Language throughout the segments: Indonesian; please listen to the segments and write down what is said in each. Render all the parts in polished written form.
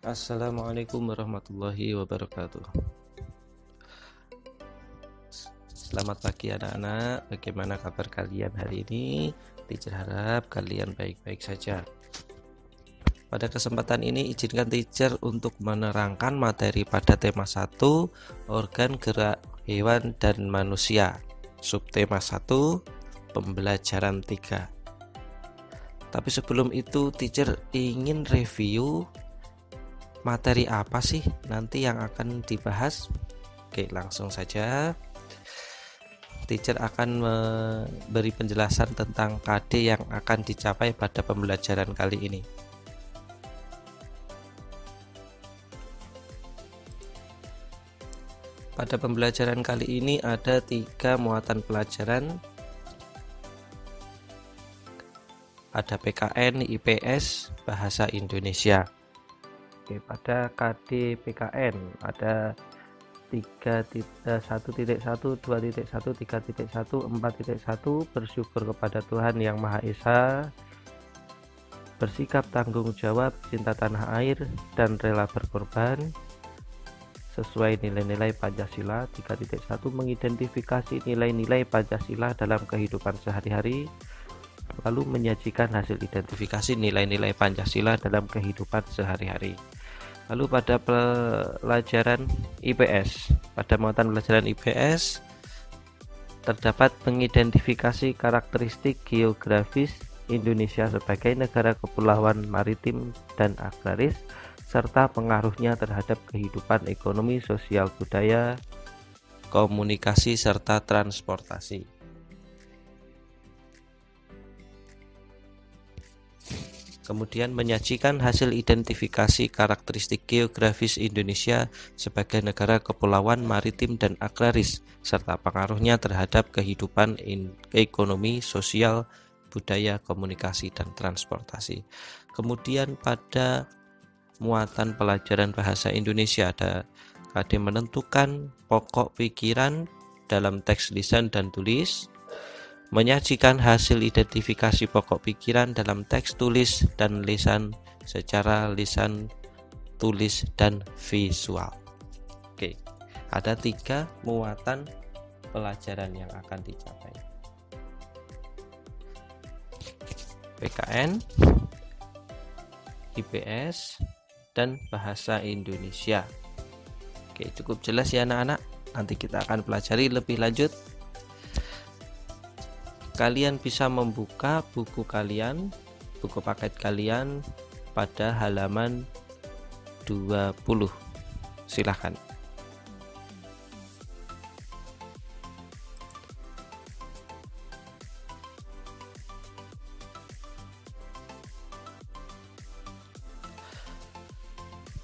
Assalamualaikum warahmatullahi wabarakatuh. Selamat pagi anak-anak. Bagaimana kabar kalian hari ini? Teacher harap kalian baik-baik saja. Pada kesempatan ini izinkan teacher untuk menerangkan materi pada tema 1, organ gerak hewan dan manusia. Subtema 1, pembelajaran 3. Tapi sebelum itu teacher ingin review materi apa sih nanti yang akan dibahas. Oke, langsung saja. Teacher akan memberi penjelasan tentang KD yang akan dicapai pada pembelajaran kali ini. Pada pembelajaran kali ini ada 3 muatan pelajaran. Ada PKN, IPS, Bahasa Indonesia. Oke, pada KD PKN ada 3.1.1, 2.1, 3.1, 4.1. Bersyukur kepada Tuhan Yang Maha Esa, bersikap tanggung jawab, cinta tanah air, dan rela berkorban sesuai nilai-nilai Pancasila. 3.1 mengidentifikasi nilai-nilai Pancasila dalam kehidupan sehari-hari, lalu menyajikan hasil identifikasi nilai-nilai Pancasila dalam kehidupan sehari-hari. Lalu pada pelajaran IPS, pada muatan pelajaran IPS terdapat mengidentifikasi karakteristik geografis Indonesia sebagai negara kepulauan maritim dan agraris, serta pengaruhnya terhadap kehidupan ekonomi, sosial, budaya, komunikasi, serta transportasi. Kemudian menyajikan hasil identifikasi karakteristik geografis Indonesia sebagai negara kepulauan maritim dan agraris, serta pengaruhnya terhadap kehidupan ekonomi, sosial, budaya, komunikasi, dan transportasi. Kemudian pada muatan pelajaran bahasa Indonesia ada KD menentukan pokok pikiran dalam teks lisan dan tulis, menyajikan hasil identifikasi pokok pikiran dalam teks tulis dan lisan secara lisan, tulis, dan visual. Oke, ada 3 muatan pelajaran yang akan dicapai. PKN, IPS, dan Bahasa Indonesia. Oke, cukup jelas ya anak-anak. Nanti kita akan pelajari lebih lanjut. Kalian bisa membuka buku kalian, buku paket kalian pada halaman 20. Silahkan.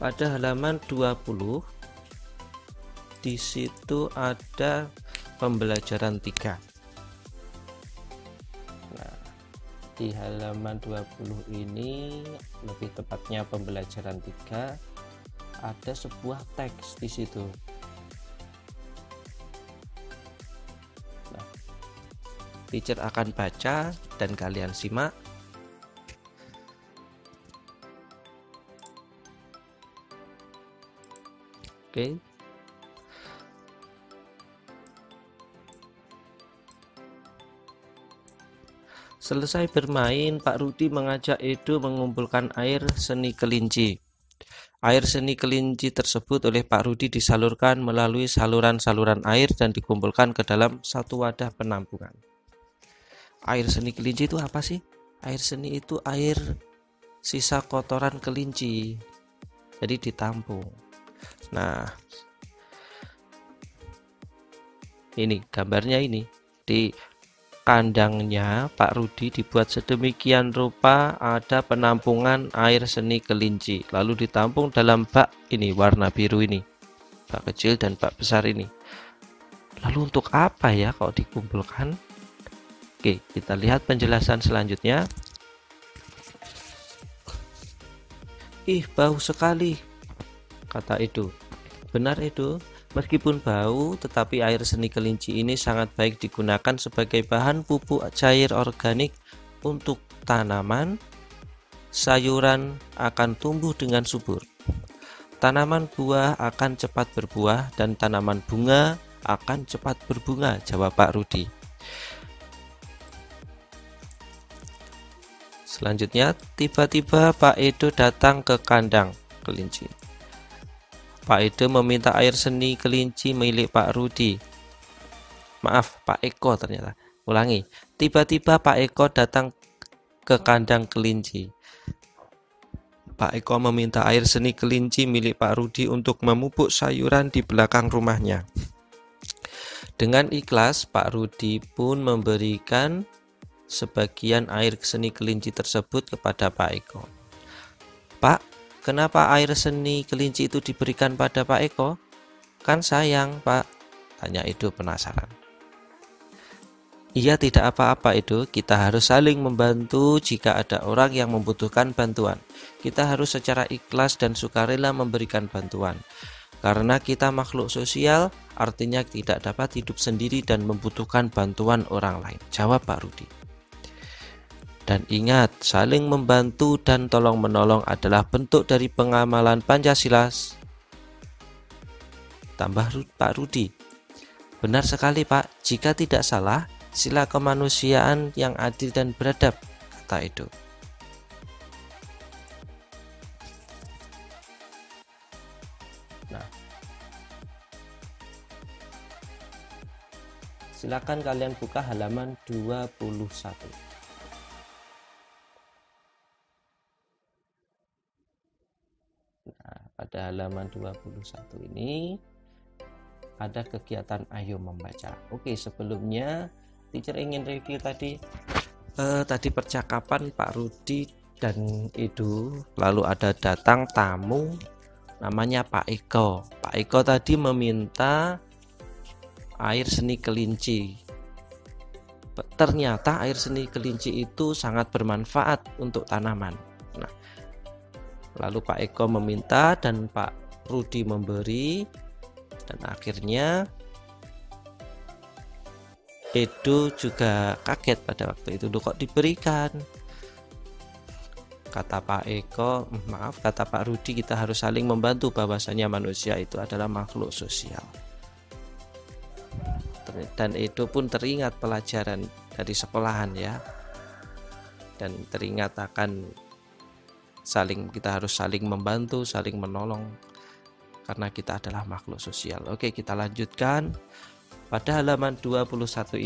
Pada halaman 20 di situ ada pembelajaran 3. Di halaman 20 ini, lebih tepatnya pembelajaran 3, ada sebuah teks di situ. Nah, teacher akan baca dan kalian simak. Oke. Selesai bermain, Pak Rudi mengajak Edo mengumpulkan air seni kelinci. Air seni kelinci tersebut oleh Pak Rudi disalurkan melalui saluran-saluran air dan dikumpulkan ke dalam satu wadah penampungan. Air seni kelinci itu apa sih? Air seni itu air sisa kotoran kelinci. Jadi ditampung. Nah, ini gambarnya ini. Di kandangnya Pak Rudi dibuat sedemikian rupa ada penampungan air seni kelinci, lalu ditampung dalam bak ini warna biru ini, bak kecil dan bak besar ini. Lalu untuk apa ya kok dikumpulkan? Oke, kita lihat penjelasan selanjutnya. Ih, bau sekali, kata Edo. Benar Edo, meskipun bau, tetapi air seni kelinci ini sangat baik digunakan sebagai bahan pupuk cair organik untuk tanaman, sayuran akan tumbuh dengan subur. Tanaman buah akan cepat berbuah dan tanaman bunga akan cepat berbunga, jawab Pak Rudi. Selanjutnya, tiba-tiba Pak Edo datang ke kandang kelinci. Pak Edo meminta air seni kelinci milik Pak Rudi. Maaf, Pak Eko ternyata. Ulangi, tiba-tiba Pak Eko datang ke kandang kelinci. Pak Eko meminta air seni kelinci milik Pak Rudi untuk memupuk sayuran di belakang rumahnya. Dengan ikhlas, Pak Rudi pun memberikan sebagian air seni kelinci tersebut kepada Pak Eko. Pak, kenapa air seni kelinci itu diberikan pada Pak Eko? Kan sayang, Pak, tanya Edo penasaran. Iya, tidak apa-apa Edo, kita harus saling membantu jika ada orang yang membutuhkan bantuan. Kita harus secara ikhlas dan sukarela memberikan bantuan. Karena kita makhluk sosial, artinya tidak dapat hidup sendiri dan membutuhkan bantuan orang lain, jawab Pak Rudi. Dan ingat, saling membantu dan tolong-menolong adalah bentuk dari pengamalan Pancasila, tambah Pak Rudi. Benar sekali Pak, jika tidak salah, sila kemanusiaan yang adil dan beradab, kata Edo. Nah, silakan kalian buka halaman 21. Nah, pada halaman 21 ini ada kegiatan Ayo Membaca. Oke, sebelumnya teacher ingin review tadi percakapan Pak Rudi dan Edo. Lalu ada datang tamu namanya Pak Eko. Pak Eko tadi meminta air seni kelinci. Ternyata air seni kelinci itu sangat bermanfaat untuk tanaman. Nah, lalu Pak Eko meminta dan Pak Rudi memberi, dan akhirnya Edo juga kaget pada waktu itu. Duh, kok diberikan? Kata Pak Eko, kata Pak Rudi, kita harus saling membantu, bahwasanya manusia itu adalah makhluk sosial. Dan Edo pun teringat pelajaran dari sekolahan ya. Dan teringat akan kita harus saling membantu, saling menolong, karena kita adalah makhluk sosial. Oke, kita lanjutkan. Pada halaman 21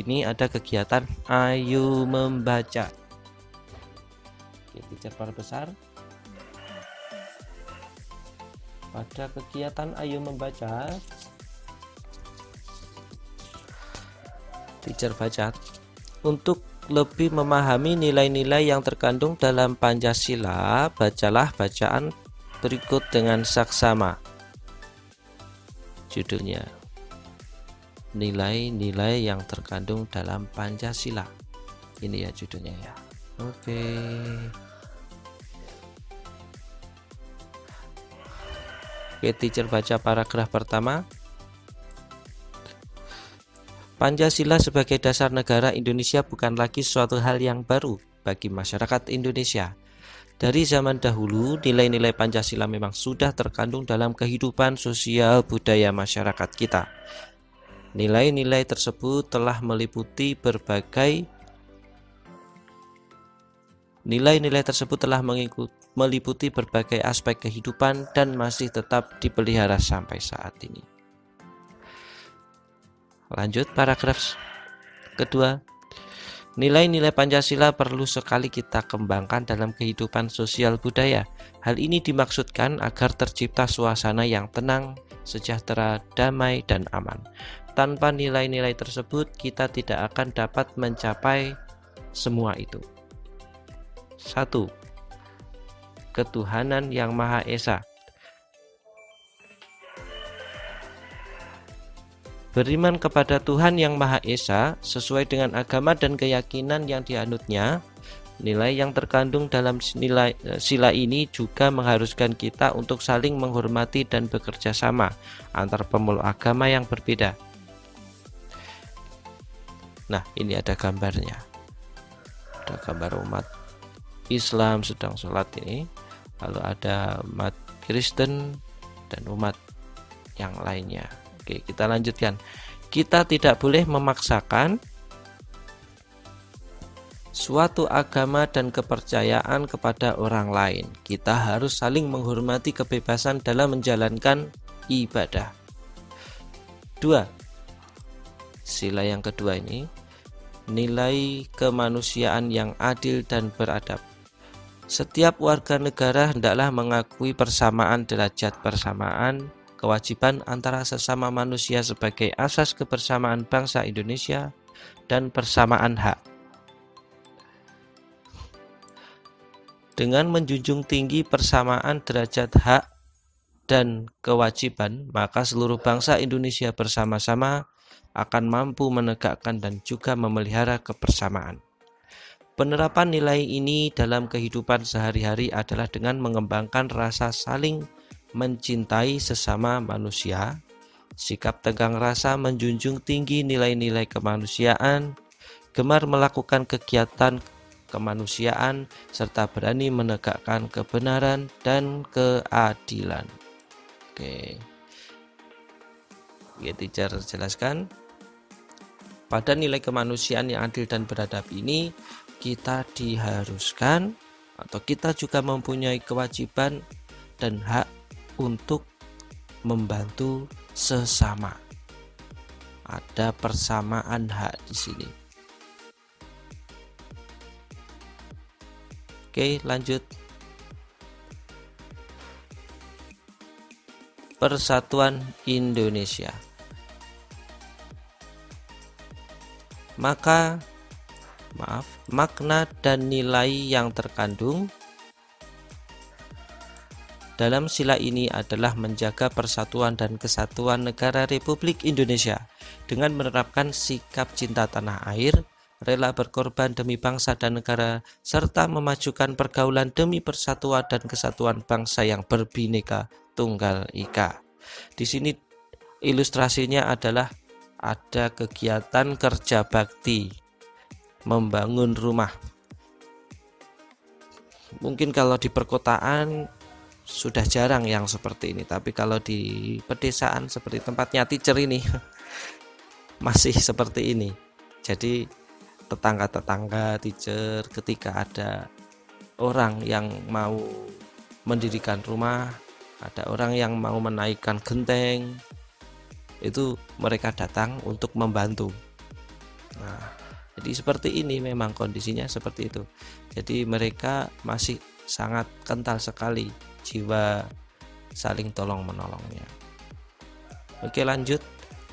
ini ada kegiatan Ayo Membaca. Oke, teacher perbesar. Pada kegiatan Ayo Membaca, teacher baca, untuk lebih memahami nilai-nilai yang terkandung dalam Pancasila, bacalah bacaan berikut dengan saksama. Judulnya, nilai-nilai yang terkandung dalam Pancasila. Ini ya judulnya ya. Oke. Oke, teacher baca paragraf pertama. Pancasila sebagai dasar negara Indonesia bukan lagi suatu hal yang baru bagi masyarakat Indonesia. Dari zaman dahulu, nilai-nilai Pancasila memang sudah terkandung dalam kehidupan sosial budaya masyarakat kita. Nilai-nilai tersebut telah meliputi berbagai aspek kehidupan dan masih tetap dipelihara sampai saat ini. Lanjut paragraf kedua. Nilai-nilai Pancasila perlu sekali kita kembangkan dalam kehidupan sosial budaya. Hal ini dimaksudkan agar tercipta suasana yang tenang, sejahtera, damai, dan aman. Tanpa nilai-nilai tersebut, kita tidak akan dapat mencapai semua itu. 1. Ketuhanan yang Maha Esa. Beriman kepada Tuhan yang Maha Esa sesuai dengan agama dan keyakinan yang dianutnya. Nilai yang terkandung dalam sila ini juga mengharuskan kita untuk saling menghormati dan bekerja sama antar pemeluk agama yang berbeda. Nah, ini ada gambarnya. Ada gambar umat Islam sedang sholat ini. Lalu ada umat Kristen dan umat yang lainnya. Oke, kita lanjutkan. Kita tidak boleh memaksakan suatu agama dan kepercayaan kepada orang lain. Kita harus saling menghormati kebebasan dalam menjalankan ibadah. 2. Sila yang kedua ini, nilai kemanusiaan yang adil dan beradab. Setiap warga negara hendaklah mengakui persamaan derajat, persamaan kewajiban antara sesama manusia sebagai asas kebersamaan bangsa Indonesia dan persamaan hak. Dengan menjunjung tinggi persamaan derajat hak dan kewajiban, maka seluruh bangsa Indonesia bersama-sama akan mampu menegakkan dan juga memelihara kebersamaan. Penerapan nilai ini dalam kehidupan sehari-hari adalah dengan mengembangkan rasa saling mencintai sesama manusia, sikap tegang rasa menjunjung tinggi nilai-nilai kemanusiaan, gemar melakukan kegiatan kemanusiaan, serta berani menegakkan kebenaran dan keadilan. Oke, teacher jelaskan. Pada nilai kemanusiaan yang adil dan beradab ini, kita diharuskan atau kita juga mempunyai kewajiban dan hak untuk membantu sesama. Ada persamaan hak di sini. Oke, lanjut. Persatuan Indonesia. Makna dan nilai yang terkandung dalam sila ini adalah menjaga persatuan dan kesatuan negara Republik Indonesia dengan menerapkan sikap cinta tanah air, rela berkorban demi bangsa dan negara, serta memajukan pergaulan demi persatuan dan kesatuan bangsa yang berbineka tunggal ika. Di sini ilustrasinya adalah ada kegiatan kerja bakti membangun rumah. Mungkin kalau di perkotaan sudah jarang yang seperti ini, tapi kalau di pedesaan seperti tempatnya teacher ini masih seperti ini. Jadi tetangga-tetangga teacher ketika ada orang yang mau mendirikan rumah, ada orang yang mau menaikkan genteng, itu mereka datang untuk membantu. Nah, jadi seperti ini, memang kondisinya seperti itu. Jadi mereka masih sangat kental sekali jiwa saling tolong menolongnya. Oke, lanjut.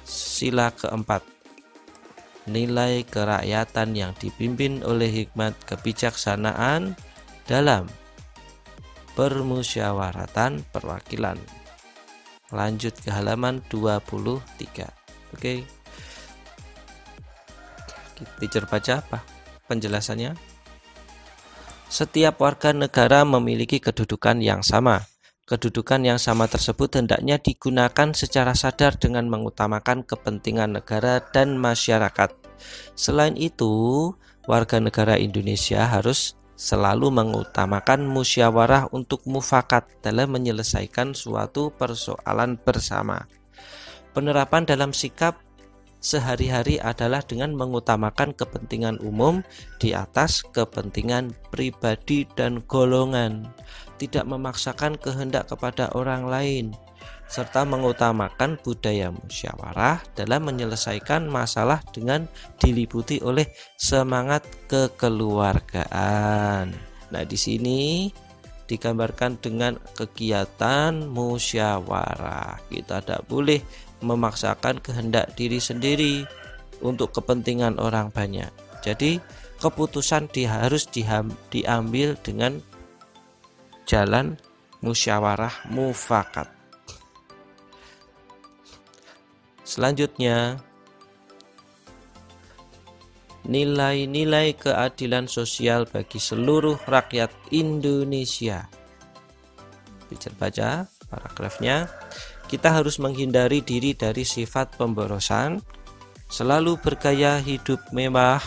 Sila keempat, nilai kerakyatan yang dipimpin oleh hikmat kebijaksanaan dalam permusyawaratan perwakilan. Lanjut ke halaman 23. Oke. Teacher baca apa penjelasannya? Setiap warga negara memiliki kedudukan yang sama. Kedudukan yang sama tersebut hendaknya digunakan secara sadar dengan mengutamakan kepentingan negara dan masyarakat. Selain itu, warga negara Indonesia harus selalu mengutamakan musyawarah untuk mufakat dalam menyelesaikan suatu persoalan bersama. Penerapan dalam sikap sehari-hari adalah dengan mengutamakan kepentingan umum di atas kepentingan pribadi dan golongan, tidak memaksakan kehendak kepada orang lain, serta mengutamakan budaya musyawarah dalam menyelesaikan masalah dengan diliputi oleh semangat kekeluargaan. Nah, di sini digambarkan dengan kegiatan musyawarah. Kita tidak boleh memaksakan kehendak diri sendiri untuk kepentingan orang banyak. Jadi keputusan harus diambil dengan jalan musyawarah mufakat. Selanjutnya, nilai-nilai keadilan sosial bagi seluruh rakyat Indonesia. Bisa baca paragrafnya. Kita harus menghindari diri dari sifat pemborosan, selalu bergaya hidup mewah.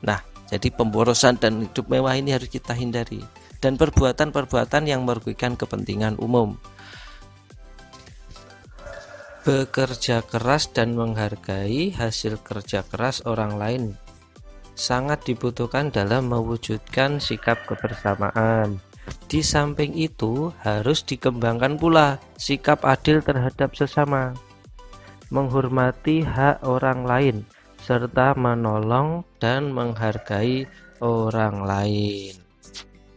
Nah, jadi pemborosan dan hidup mewah ini harus kita hindari, dan perbuatan-perbuatan yang merugikan kepentingan umum. Bekerja keras dan menghargai hasil kerja keras orang lain sangat dibutuhkan dalam mewujudkan sikap kebersamaan. Di samping itu, harus dikembangkan pula sikap adil terhadap sesama, menghormati hak orang lain, serta menolong dan menghargai orang lain.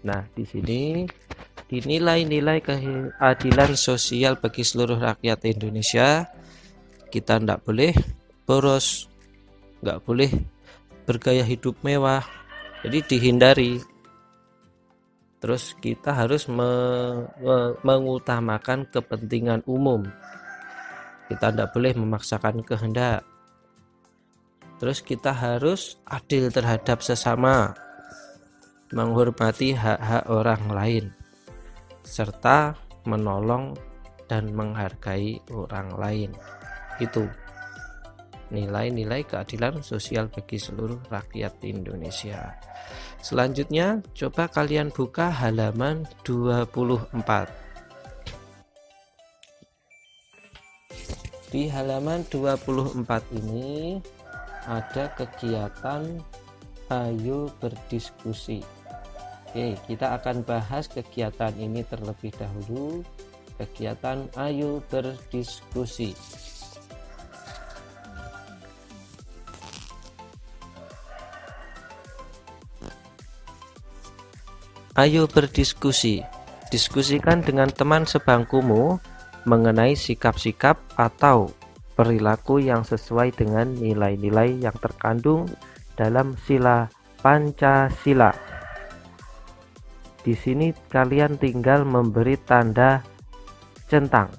Nah, di sini dinilai-nilai keadilan sosial bagi seluruh rakyat Indonesia. Kita tidak boleh boros, nggak boleh bergaya hidup mewah, jadi dihindari. Terus kita harus mengutamakan kepentingan umum, kita tidak boleh memaksakan kehendak. Terus kita harus adil terhadap sesama, menghormati hak-hak orang lain, serta menolong dan menghargai orang lain. Itu nilai-nilai keadilan sosial bagi seluruh rakyat Indonesia. Selanjutnya, coba kalian buka halaman 24. Di halaman 24 ini ada kegiatan Ayo Berdiskusi. Oke, kita akan bahas kegiatan ini terlebih dahulu. Kegiatan Ayo Berdiskusi. Ayo berdiskusi. Diskusikan dengan teman sebangkumu mengenai sikap-sikap atau perilaku yang sesuai dengan nilai-nilai yang terkandung dalam sila Pancasila. Di sini kalian tinggal memberi tanda centang.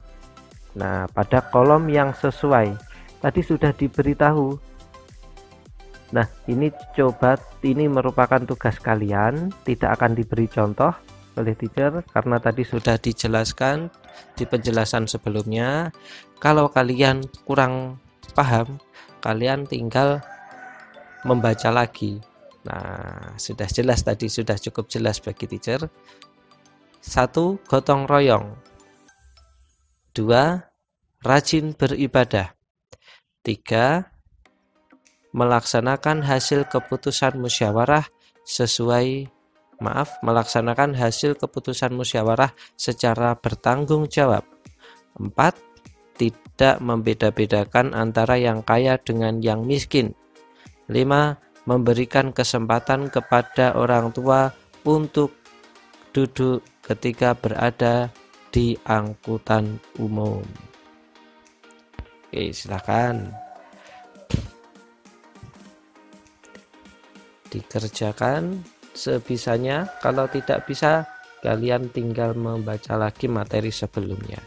Nah, pada kolom yang sesuai tadi sudah diberitahu. Nah, ini merupakan tugas kalian, tidak akan diberi contoh oleh teacher karena tadi sudah dijelaskan di penjelasan sebelumnya. Kalau kalian kurang paham, kalian tinggal membaca lagi. Nah, sudah jelas tadi, sudah cukup jelas bagi teacher. 1. Gotong royong. 2. Rajin beribadah. 3. Melaksanakan hasil keputusan musyawarah melaksanakan hasil keputusan musyawarah secara bertanggung jawab. 4. Tidak membeda-bedakan antara yang kaya dengan yang miskin. 5. Memberikan kesempatan kepada orang tua untuk duduk ketika berada di angkutan umum. Oke, silakan dikerjakan sebisanya. Kalau tidak bisa, kalian tinggal membaca lagi materi sebelumnya.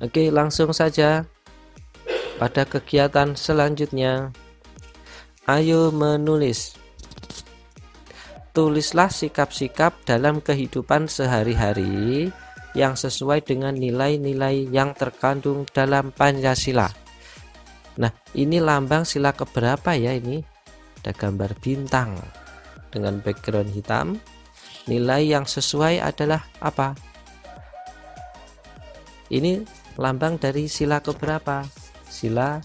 Oke, langsung saja pada kegiatan selanjutnya. Ayo menulis. Tulislah sikap-sikap dalam kehidupan sehari-hari yang sesuai dengan nilai-nilai yang terkandung dalam Pancasila. Nah, ini lambang sila keberapa ya ini? Ada gambar bintang dengan background hitam. Nilai yang sesuai adalah apa? Ini lambang dari sila keberapa? Sila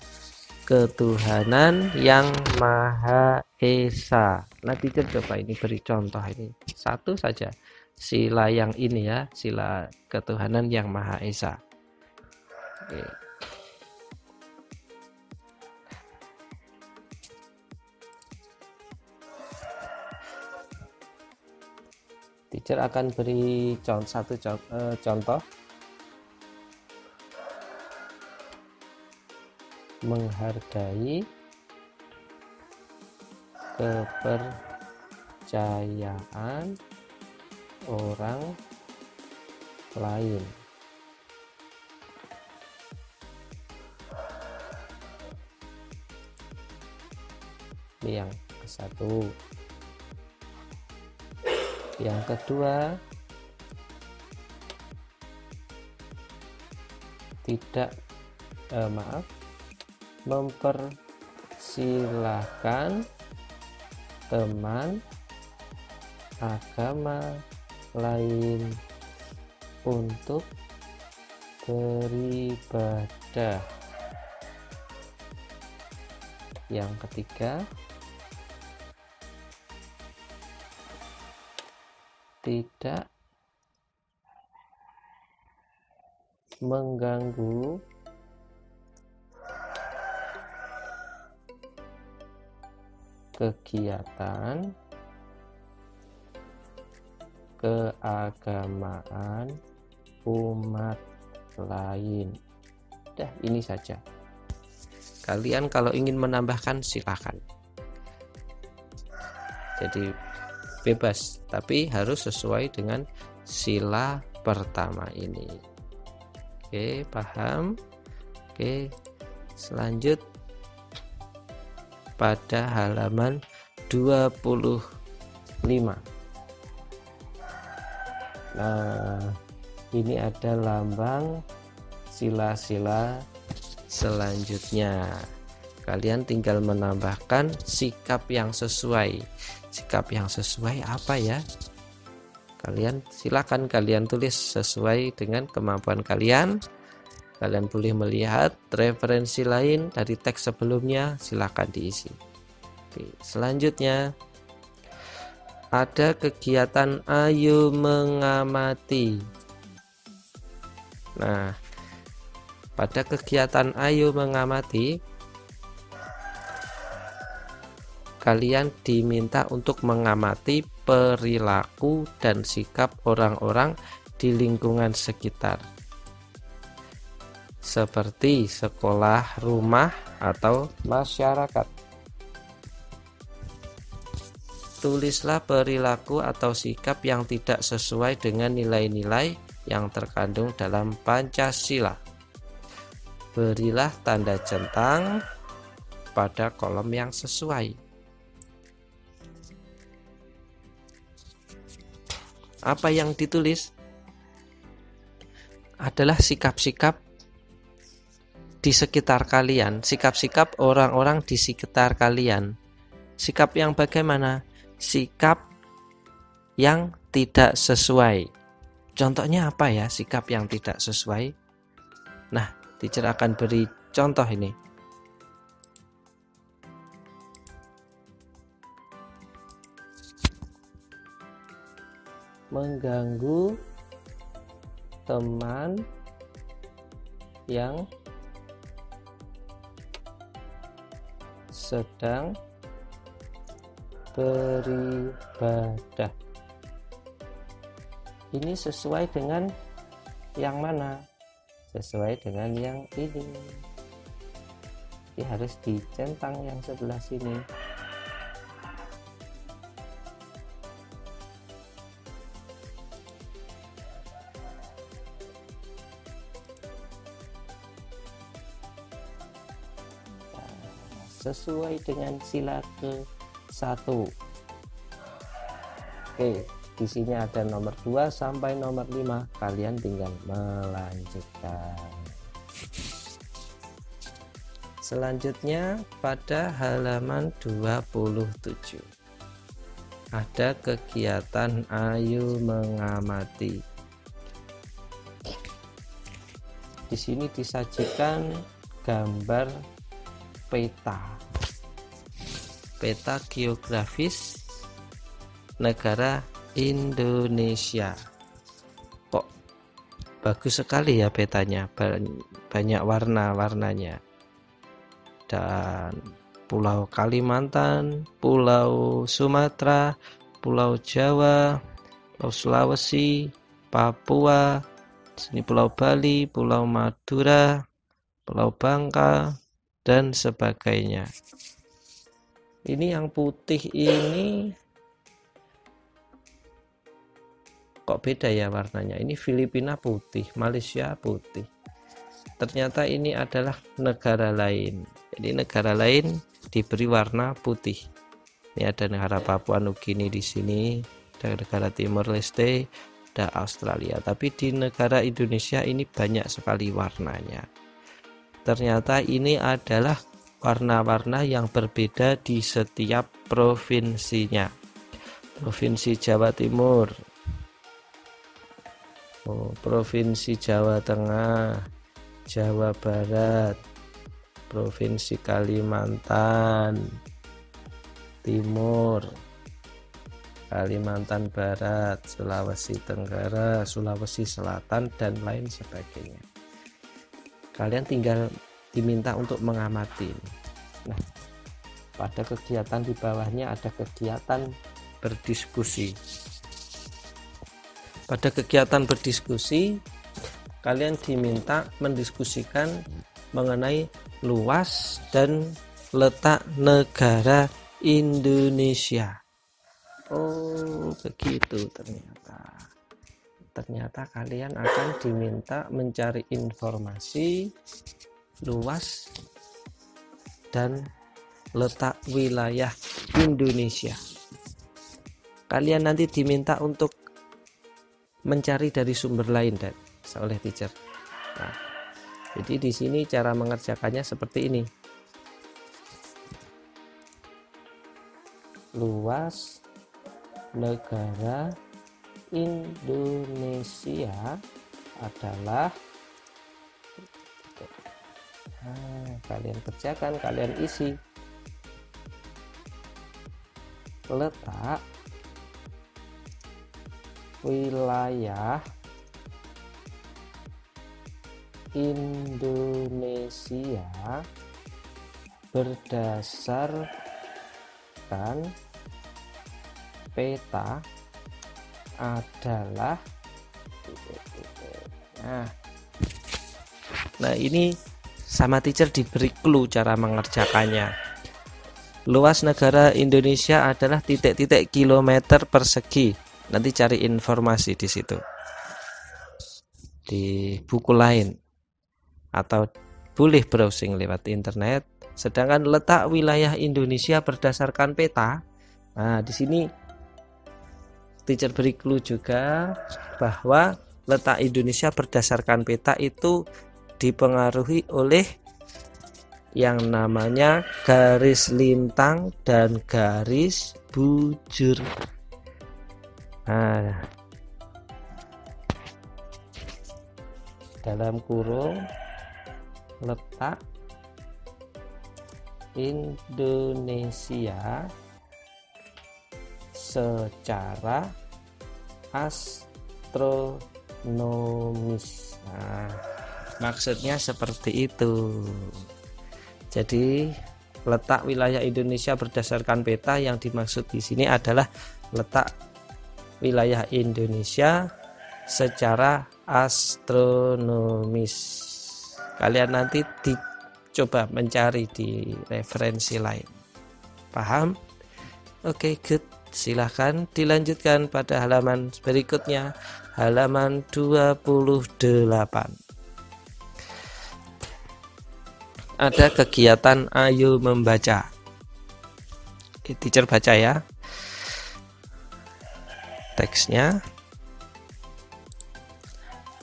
ketuhanan yang Maha Esa. Nah, teacher coba ini beri contoh ini. Satu saja. Sila yang ini ya, sila ketuhanan yang Maha Esa. Oke. Teacher akan beri satu contoh. Menghargai kepercayaan orang lain. Ini yang ke-1. Yang kedua, mempersilahkan teman agama lain untuk beribadah. Yang ketiga, tidak mengganggu kegiatan keagamaan umat lain. Dah, ini saja. Kalian kalau ingin menambahkan silakan. Jadi bebas, tapi harus sesuai dengan sila pertama ini. Oke, paham? Oke, selanjut pada halaman 25. Nah, ini ada lambang sila-sila selanjutnya. Kalian tinggal menambahkan sikap yang sesuai. Sikap yang sesuai apa ya? Silakan kalian tulis sesuai dengan kemampuan kalian. Kalian boleh melihat referensi lain dari teks sebelumnya, silakan diisi. Oke, selanjutnya ada kegiatan ayo mengamati. Nah, pada kegiatan ayo mengamati, kalian diminta untuk mengamati perilaku dan sikap orang-orang di lingkungan sekitar, seperti sekolah, rumah, atau masyarakat. Tulislah perilaku atau sikap yang tidak sesuai dengan nilai-nilai yang terkandung dalam Pancasila. Berilah tanda centang pada kolom yang sesuai. Apa yang ditulis adalah sikap-sikap di sekitar kalian, sikap-sikap orang-orang di sekitar kalian. Sikap yang bagaimana? Sikap yang tidak sesuai. Contohnya apa ya sikap yang tidak sesuai? Nah, teacher akan beri contoh ini. Mengganggu teman yang sedang beribadah. Ini sesuai dengan yang mana? Sesuai dengan yang ini. Ini harus dicentang yang sebelah sini. Sesuai dengan sila ke-1. Oke, di sini ada nomor 2 sampai nomor 5. Kalian tinggal melanjutkan. Selanjutnya pada halaman 27. Ada kegiatan ayo mengamati. Di sini disajikan gambar peta geografis negara Indonesia. Kok bagus sekali ya petanya, banyak warna-warnanya. Dan Pulau Kalimantan, Pulau Sumatera, Pulau Jawa, Pulau Sulawesi, Papua, sini Pulau Bali, Pulau Madura, Pulau Bangka, dan sebagainya. Ini yang putih ini kok beda ya warnanya. Ini Filipina putih, Malaysia putih. Ternyata ini adalah negara lain. Jadi negara lain diberi warna putih. Ini ada negara Papua Nugini di sini, ada negara Timor Leste, ada Australia. Tapi di negara Indonesia ini banyak sekali warnanya. Ternyata ini adalah warna-warna yang berbeda di setiap provinsinya. Provinsi Jawa Timur Provinsi Jawa Tengah, Jawa Barat, Provinsi Kalimantan Timur, Kalimantan Barat, Sulawesi Tenggara, Sulawesi Selatan, dan lain sebagainya. Kalian tinggal diminta untuk mengamati. Nah, pada kegiatan di bawahnya ada kegiatan berdiskusi. Pada kegiatan berdiskusi, kalian diminta mendiskusikan mengenai luas dan letak negara Indonesia. Oh, begitu ternyata kalian akan diminta mencari informasi luas dan letak wilayah Indonesia. Kalian nanti diminta untuk mencari dari sumber lain dan oleh teacher. Nah, jadi di sini cara mengerjakannya seperti ini. Luas negara Indonesia adalah, kalian kerjakan, kalian isi. Letak wilayah Indonesia berdasarkan peta adalah, nah ini sama teacher diberi clue cara mengerjakannya. Luas negara Indonesia adalah titik-titik kilometer persegi. Nanti cari informasi di situ di buku lain atau boleh browsing lewat internet. Sedangkan letak wilayah Indonesia berdasarkan peta, nah di sini teacher beri clue juga bahwa letak Indonesia berdasarkan peta itu dipengaruhi oleh yang namanya garis lintang dan garis bujur. Nah, dalam kurung letak Indonesia secara astronomis. Nah, maksudnya seperti itu. Jadi letak wilayah Indonesia berdasarkan peta yang dimaksud di sini adalah letak wilayah Indonesia secara astronomis. Kalian nanti dicoba mencari di referensi lain. Paham? Oke, good. Silahkan dilanjutkan pada halaman berikutnya, halaman 28. Ada kegiatan ayo membaca. Oke, teacher baca ya teksnya.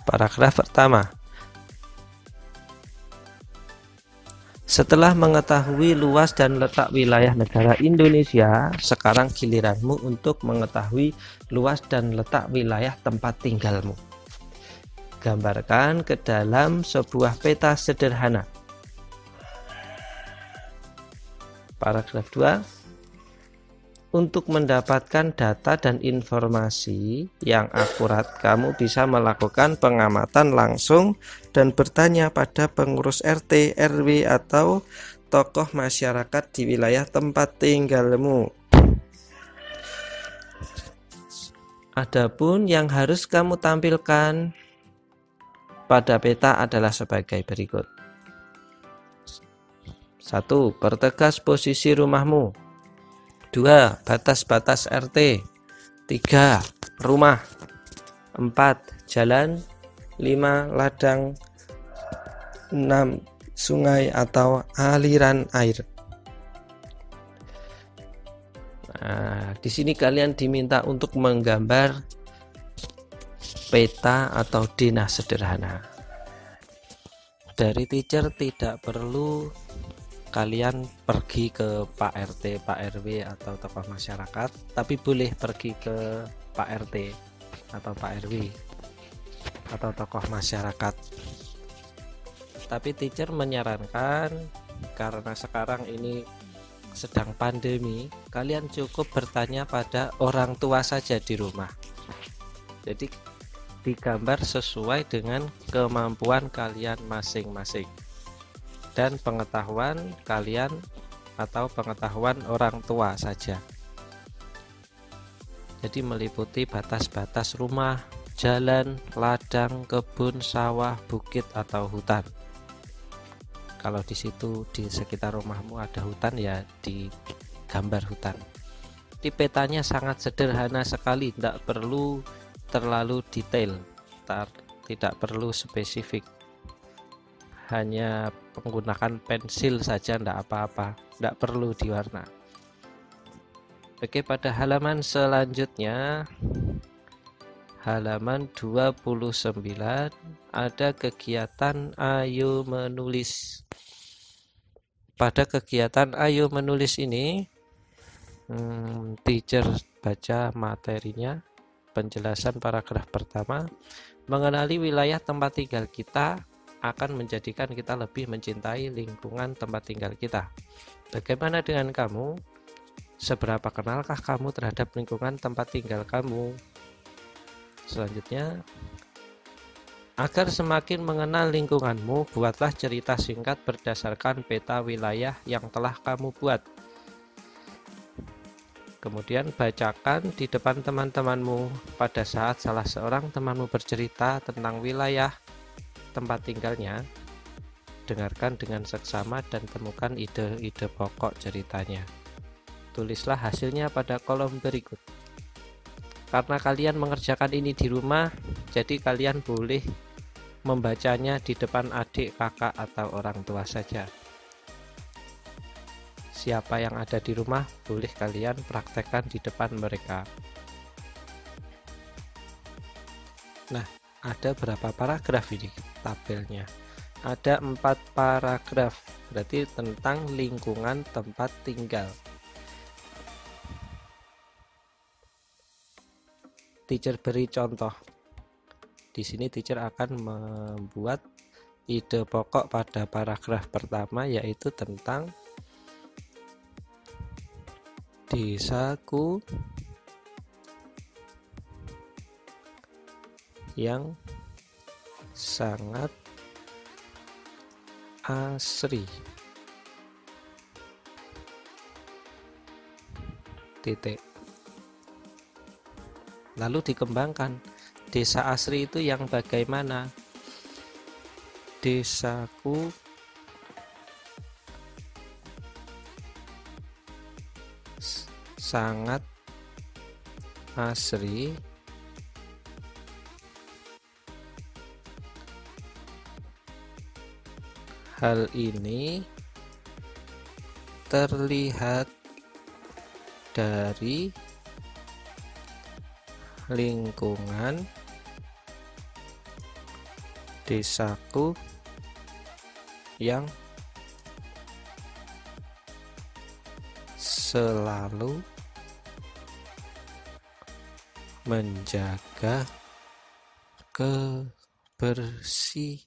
Paragraf pertama. Setelah mengetahui luas dan letak wilayah negara Indonesia, sekarang giliranmu untuk mengetahui luas dan letak wilayah tempat tinggalmu. Gambarkan ke dalam sebuah peta sederhana. Paragraf 2. Untuk mendapatkan data dan informasi yang akurat, kamu bisa melakukan pengamatan langsung dan bertanya pada pengurus RT, RW, atau tokoh masyarakat di wilayah tempat tinggalmu. Adapun yang harus kamu tampilkan pada peta adalah sebagai berikut. 1. Pertegas posisi rumahmu. 2. Batas-batas RT. 3. Rumah. 4. Jalan. 5. Ladang. 6. Sungai atau aliran air. Nah, di sini kalian diminta untuk menggambar peta atau denah sederhana. Dari teacher tidak perlu kalian pergi ke Pak RT, Pak RW atau tokoh masyarakat, tapi boleh pergi ke Pak RT atau Pak RW. atau tokoh masyarakat. Tapi teacher menyarankan, karena sekarang ini sedang pandemi, kalian cukup bertanya pada orang tua saja di rumah. Jadi digambar sesuai dengan kemampuan kalian masing-masing dan pengetahuan kalian atau pengetahuan orang tua saja. Jadi meliputi batas-batas rumah, jalan, ladang, kebun, sawah, bukit atau hutan. Kalau di situ di sekitar rumahmu ada hutan, ya digambar hutan. Di petanya sangat sederhana sekali, tidak perlu terlalu detail, tidak perlu spesifik. Hanya menggunakan pensil saja, tidak apa-apa, tidak perlu diwarna. Oke, pada halaman selanjutnya, halaman 29, ada kegiatan Ayo Menulis. Pada kegiatan Ayo Menulis ini, teacher baca materinya. Penjelasan paragraf pertama, mengenali wilayah tempat tinggal kita akan menjadikan kita lebih mencintai lingkungan tempat tinggal kita. Bagaimana dengan kamu? Seberapa kenalkah kamu terhadap lingkungan tempat tinggal kamu? Selanjutnya, agar semakin mengenal lingkunganmu, buatlah cerita singkat berdasarkan peta wilayah yang telah kamu buat. Kemudian bacakan di depan teman-temanmu pada saat salah seorang temanmu bercerita tentang wilayah tempat tinggalnya. Dengarkan dengan seksama dan temukan ide-ide pokok ceritanya. Tulislah hasilnya pada kolom berikut. Karena kalian mengerjakan ini di rumah, jadi kalian boleh membacanya di depan adik, kakak, atau orang tua saja. Siapa yang ada di rumah, boleh kalian praktekkan di depan mereka. Nah, ada berapa paragraf ini tabelnya? Ada 4 paragraf, berarti tentang lingkungan tempat tinggal. Teacher beri contoh. Di sini teacher akan membuat ide pokok pada paragraf pertama, yaitu tentang desaku yang sangat asri. Titik. Lalu dikembangkan, desa asri itu yang bagaimana? Desaku sangat asri hal ini terlihat dari lingkungan desaku yang selalu menjaga kebersihan.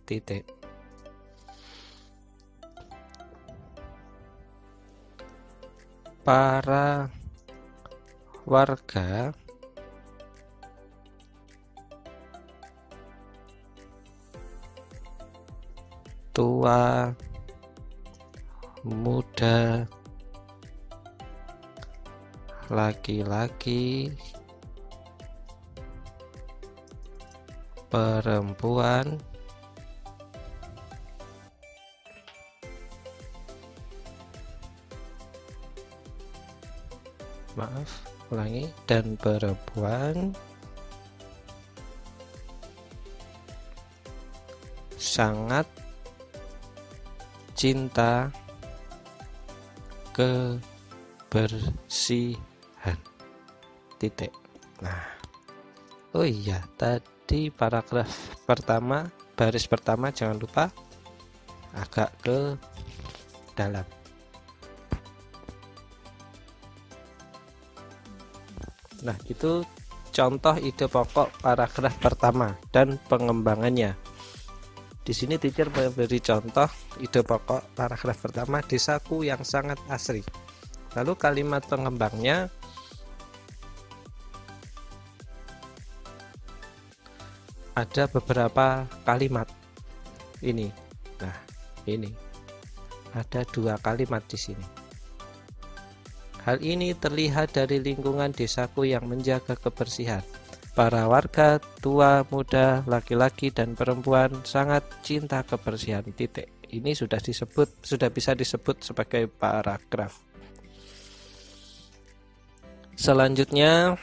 Titik. Para warga tua, muda, laki-laki, perempuan, dan perempuan sangat cinta kebersihan. Titik. Nah, oh iya, tadi paragraf pertama, baris pertama jangan lupa agak ke dalam. Nah, itu contoh ide pokok paragraf pertama dan pengembangannya. Di sini teacher memberi contoh ide pokok paragraf pertama, desaku yang sangat asri. Lalu kalimat pengembangnya ada beberapa kalimat ini. Nah, ini ada 2 kalimat di sini. Hal ini terlihat dari lingkungan desaku yang menjaga kebersihan. Para warga tua, muda, laki-laki dan perempuan sangat cinta kebersihan. Titik. Ini sudah bisa disebut sebagai paragraf. Selanjutnya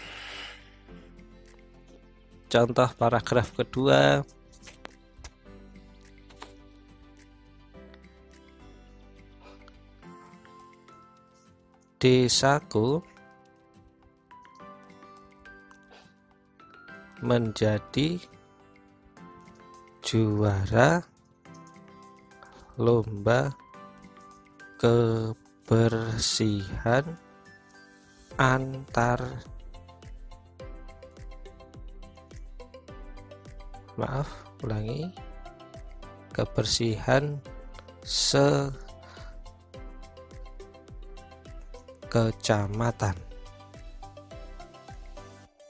contoh paragraf kedua. Desaku menjadi juara lomba kebersihan kebersihan sekecamatan.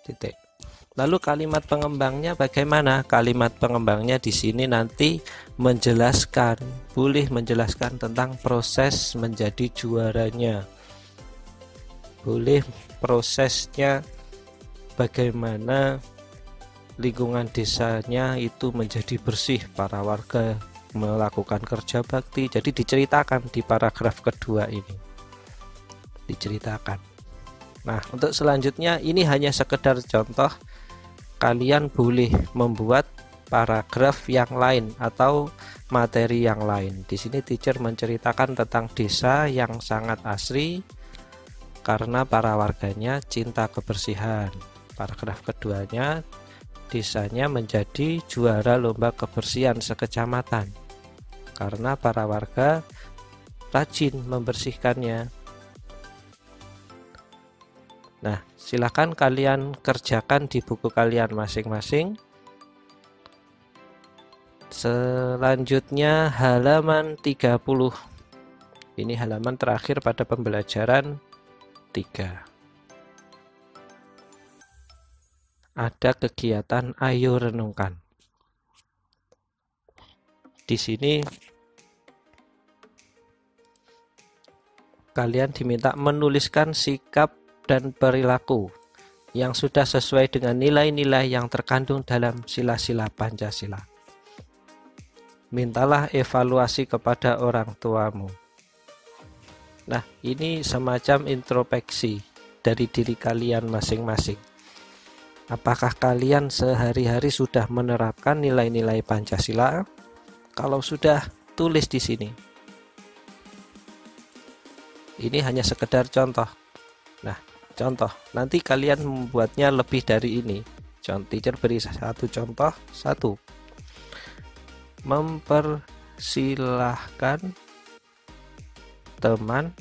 Titik. Lalu kalimat pengembangnya bagaimana? Kalimat pengembangnya di sini nanti boleh menjelaskan tentang proses menjadi juaranya. Boleh prosesnya bagaimana lingkungan desanya itu menjadi bersih, para warga melakukan kerja bakti. Jadi diceritakan di paragraf kedua ini. Diceritakan. Nah, untuk selanjutnya ini hanya sekedar contoh. Kalian boleh membuat paragraf yang lain atau materi yang lain. Di sini teacher menceritakan tentang desa yang sangat asri karena para warganya cinta kebersihan. Paragraf keduanya, desanya menjadi juara lomba kebersihan sekecamatan karena para warga rajin membersihkannya. Nah, silakan kalian kerjakan di buku kalian masing-masing. Selanjutnya halaman 30. Ini halaman terakhir pada pembelajaran 3. Ada kegiatan ayo renungkan. Di sini kalian diminta menuliskan sikap dan perilaku yang sudah sesuai dengan nilai-nilai yang terkandung dalam sila-sila Pancasila. Mintalah evaluasi kepada orang tuamu. Nah, ini semacam introspeksi dari diri kalian masing-masing. Apakah kalian sehari-hari sudah menerapkan nilai-nilai Pancasila? Kalau sudah, tulis di sini. Ini hanya sekedar contoh. Nah, contoh, nanti kalian membuatnya lebih dari ini. Teacher beri satu contoh. 1. Mempersilahkan teman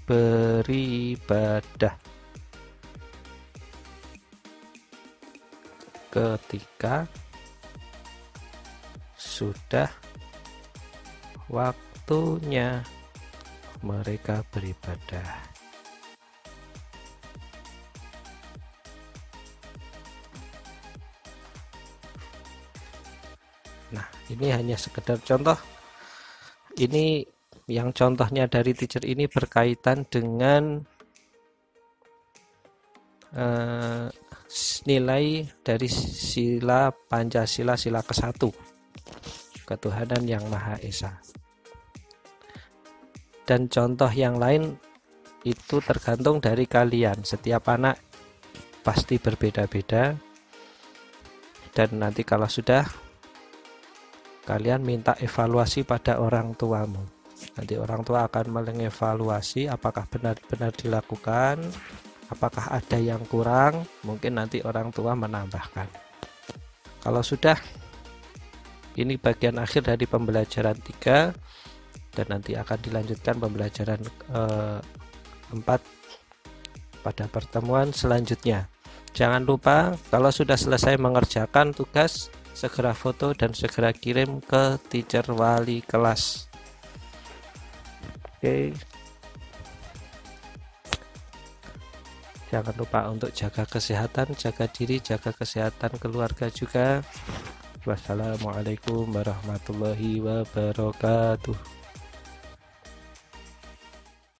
beribadah ketika sudah waktunya mereka beribadah. Nah, ini hanya sekedar contoh. Ini yang contohnya dari teacher ini berkaitan dengan nilai dari sila Pancasila, sila ke-1, ketuhanan yang Maha Esa. Dan contoh yang lain itu tergantung dari kalian. Setiap anak pasti berbeda-beda. Dan nanti kalau sudah, kalian minta evaluasi pada orang tuamu. Nanti orang tua akan mengevaluasi apakah benar-benar dilakukan, apakah ada yang kurang, mungkin nanti orang tua menambahkan. Kalau sudah, ini bagian akhir dari pembelajaran 3, dan nanti akan dilanjutkan pembelajaran 4 pada pertemuan selanjutnya. Jangan lupa kalau sudah selesai mengerjakan tugas, segera foto dan segera kirim ke teacher wali kelas. Oke. Jangan lupa untuk jaga kesehatan, jaga diri, jaga kesehatan keluarga juga. Wassalamualaikum warahmatullahi wabarakatuh.